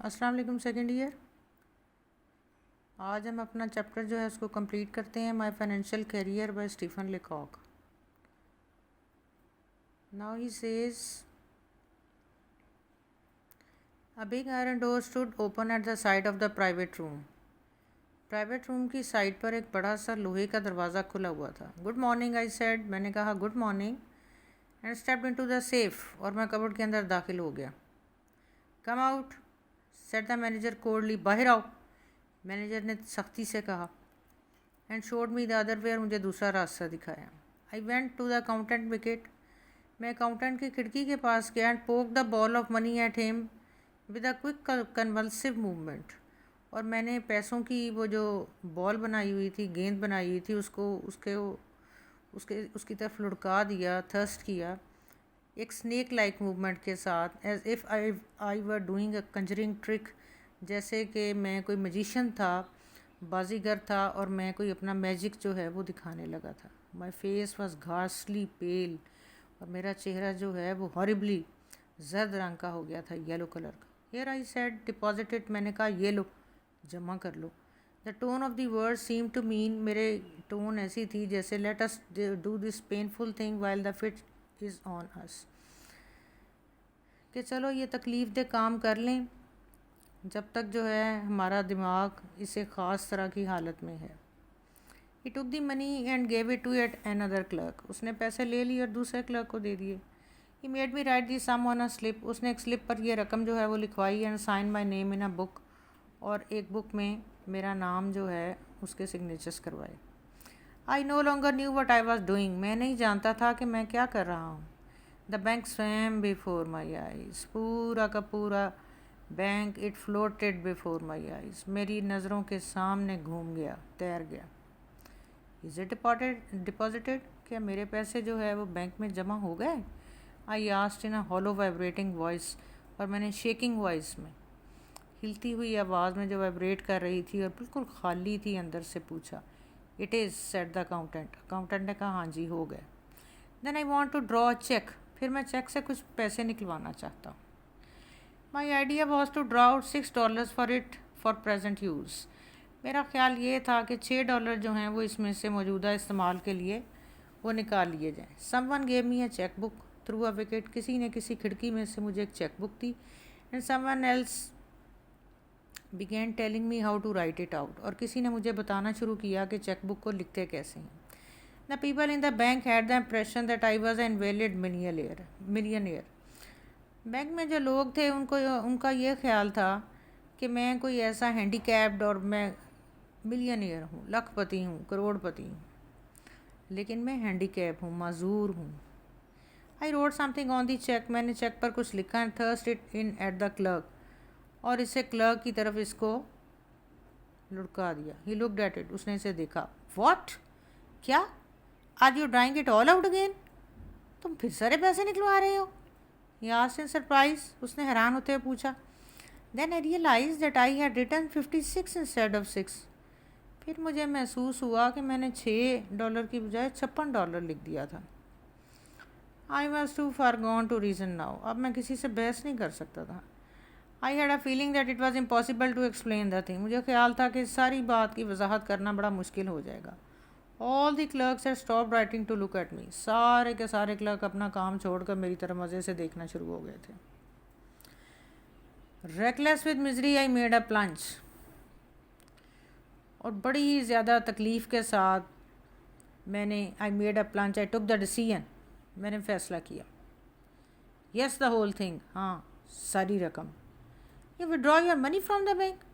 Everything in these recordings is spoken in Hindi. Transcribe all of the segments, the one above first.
अस्सलाम वालेकुम सेकेंड ईयर। आज हम अपना चैप्टर जो है उसको कंप्लीट करते हैं, my financial career by Stephen Leacock. Now he says a big iron door stood open at the side of the private room. Private room की साइड पर एक बड़ा सा लोहे का दरवाज़ा खुला हुआ था। गुड मॉर्निंग आई सेड, मैंने कहा good morning, and stepped into the safe, और मैं कबर्ड के अंदर दाखिल हो गया। Come out said the manager coldly, बाहर आओ, मैनेजर ने सख्ती से कहा। And showed me the other way, और मुझे दूसरा रास्ता दिखाया। I went to the accountant wicket, मैं अकाउंटेंट की खिड़की के पास गया and poke the ball of money at him with a quick convulsive movement, और मैंने पैसों की वो जो बॉल बनाई हुई थी, गेंद बनाई हुई थी, उसको उसकी तरफ लुढ़का दिया, थर्स्ट किया एक स्नेक लाइक मूवमेंट के साथ, as if I were doing a conjuring trick, जैसे कि मैं कोई मजिशियन था, बाजीगर था, और मैं कोई अपना मैजिक जो है वो दिखाने लगा था। माई फेस वॉज घासली पेल, और मेरा चेहरा जो है वो हॉरिबली जर्द रंग का हो गया था, येलो कलर का। हियर आई सेड डिपॉजिटेड, मैंने कहा ये लो, जमा कर लो। The tone of the word seem to mean, मेरे टोन ऐसी थी जैसे let us do this painful thing while the fit is on us, कि चलो ये तकलीफ़ दे काम कर लें जब तक जो है हमारा दिमाग इसे ख़ास तरह की हालत में है। He took the money and gave it to at another clerk, उसने पैसे ले लिए और दूसरे क्लर्क को दे दिए। He made me write the sum on a slip, उसने एक स्लिप पर ये रकम जो है वो लिखवाई, and sign my name in a book, और एक बुक में मेरा नाम जो है उसके सिग्नेचर्स करवाए। I know longer knew what I was doing, मैं नहीं जानता था कि मैं क्या कर रहा हूँ। The bank swum before my eyes, पूरा का पूरा bank it floated before my eyes, मेरी नज़रों के सामने घूम गया, तैर गया। इज़ इट डिपॉजिटेड, क्या मेरे पैसे जो है वो बैंक में जमा हो गए? I asked in a hollow vibrating voice, और मैंने शेकिंग वॉइस में, हिलती हुई आवाज़ में जो वाइब्रेट कर रही थी और बिल्कुल खाली थी अंदर से, पूछा। It is said the accountant, accountant ने कहा हाँ जी हो गए। Then I want to draw a cheque, फिर मैं चेक से कुछ पैसे निकलवाना चाहता हूँ। My idea was to draw out $6 for it for present use, मेरा ख्याल ये था कि $6 जो हैं वो इसमें से मौजूदा इस्तेमाल के लिए वो निकाल लिए जाएँ। Someone gave me a cheque book through a wicket, किसी ने किसी खिड़की में से मुझे एक चेक बुक दी। And someone else began telling me how to write it out, और किसी ने मुझे बताना शुरू किया कि चेक बुक को लिखते कैसे हैं। The people in the bank had the impression that I was an invalid millionaire, bank में जो लोग थे उनका ये ख्याल था कि मैं कोई ऐसा हैंडीकैप्ड और मैं मिलियनियर हूँ, लखपति हूँ, करोड़पति हूँ, लेकिन मैं हैंडीकैप हूँ, माजूर हूँ। I wrote something on the cheque, मैंने चेक पर कुछ लिखा and thrust it in at the clerk, और इसे क्लर्क की तरफ इसको लुढ़का दिया। ही लुक्ड एट इट, उसने इसे देखा। व्हाट, क्या, are you drawing it all out again, तुम फिर सारे पैसे निकलवा रहे हो? He asked in surprise, उसने हैरान होते हुए पूछा। Then I realized that I had written 56 instead of 6, फिर मुझे महसूस हुआ कि मैंने $6 की बजाय $56 लिख दिया था। I was too far gone to reason now, अब मैं किसी से बहस नहीं कर सकता था। I had a feeling that it was impossible to explain the thing, मुझे ख्याल था कि सारी बात की वजाहत करना बड़ा मुश्किल हो जाएगा। All the clerks had stopped writing to look at me, सारे के सारे क्लर्क अपना काम छोड़कर मेरी तरफ मज़े से देखना शुरू हो गए थे। Reckless with misery I made a plunge, और बड़ी ही ज़्यादा तकलीफ़ के साथ मैंने I made a plunge, I took the decision, मैंने फ़ैसला किया। Yes the whole thing, हाँ सारी रकम। You withdraw your money from the bank,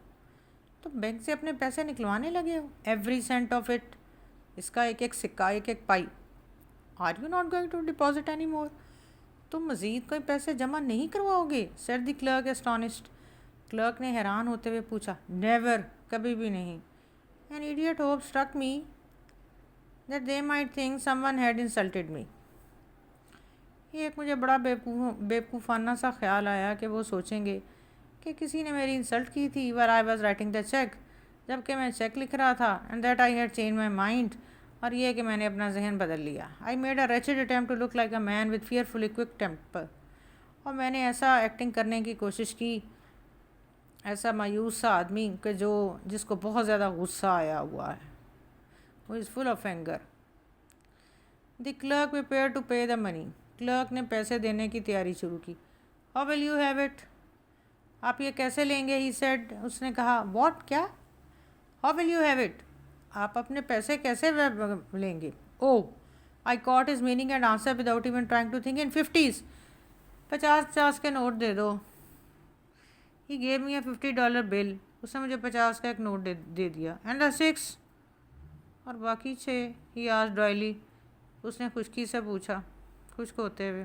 तुम बैंक से अपने पैसे निकलवाने लगे हो। Every cent of it, इसका एक एक सिक्का, एक एक पाई। Are you not going to deposit any more, तुम मज़ीद कोई पैसे जमा नहीं करवाओगे? Said the clerk astonished, clerk ने हैरान होते हुए पूछा। नेवर, कभी भी नहीं। An idiot hope struck me that they might think someone had insulted me, ये एक मुझे बड़ा बेवकूफ़ाना सा ख्याल आया कि वो सोचेंगे कि किसी ने मेरी इंसल्ट की थी। Where I was writing the cheque, जबकि मैं चेक लिख रहा था। And that I had change my mind, और ये कि मैंने अपना जहन बदल लिया। I made a wretched attempt to look like a man with fearfully quick temper, और मैंने ऐसा एक्टिंग करने की कोशिश की ऐसा मायूस सा आदमी कि जिसको बहुत ज़्यादा गुस्सा आया हुआ है, वो is full of anger. The clerk prepare to pay the money, clerk ने पैसे देने की तैयारी शुरू की। How will you have it, आप ये कैसे लेंगे, ही सेड, उसने कहा। व्हाट, क्या, how will you have it, आप अपने पैसे कैसे लेंगे। Oh, I caught his meaning and answer without even trying to think. In 50s, 50 के नोट दे दो। ही गेव मी $50 बिल, उसने मुझे 50 का एक नोट दे दिया। एंड द 6, और बाकी 6, ही आज ड्राइली, उसने खुशकी से पूछा, खुश्क होते हुए।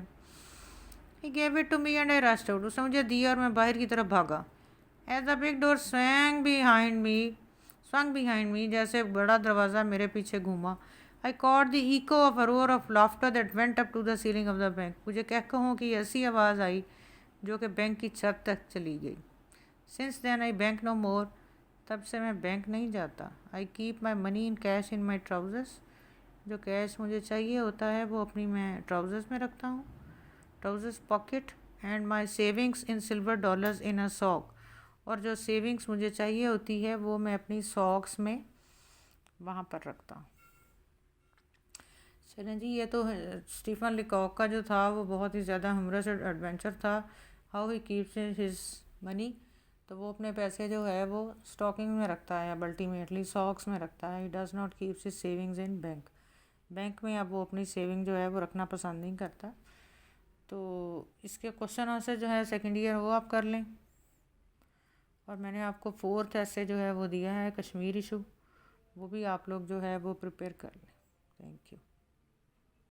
He gave it to me and I rushed out, उसने मुझे दिया और मैं बाहर की तरफ भागा। As the big door swung behind me, जैसे बड़ा दरवाज़ा मेरे पीछे घूमा। I caught the echo of a roar of laughter that went up to the ceiling of the bank, मुझे कहूँ कि ऐसी आवाज़ आई जो कि बैंक की छत तक चली गई। Since then I bank no more, तब से मैं बैंक नहीं जाता। I keep my money in cash in my trousers, जो कैश मुझे चाहिए होता है वो अपनी मैं ट्राउज़र्स में रखता हूँ, trousers pocket. And my savings in silver dollars in a sock, और जो सेविंग्स मुझे चाहिए होती है वो मैं अपनी सॉक्स में वहाँ पर रखता हूँ। चलें जी, ये तो स्टीफन लिकॉक का जो था वो बहुत ही ज़्यादा ह्यूमरस एडवेंचर था, how he keeps his money. तो वो अपने पैसे जो है वो स्टॉकिंग में रखता है, अब अल्टीमेटली सॉक्स में रखता है। He does not keeps his savings in bank, bank में अब वो अपनी सेविंग जो है वो रखना पसंद नहीं करता। तो इसके क्वेश्चन आंसर जो है सेकेंड ईयर वो आप कर लें। और मैंने आपको 4th ऐसे जो है वो दिया है कश्मीर इशू, वो भी आप लोग जो है वो प्रिपेयर कर लें। Thank you.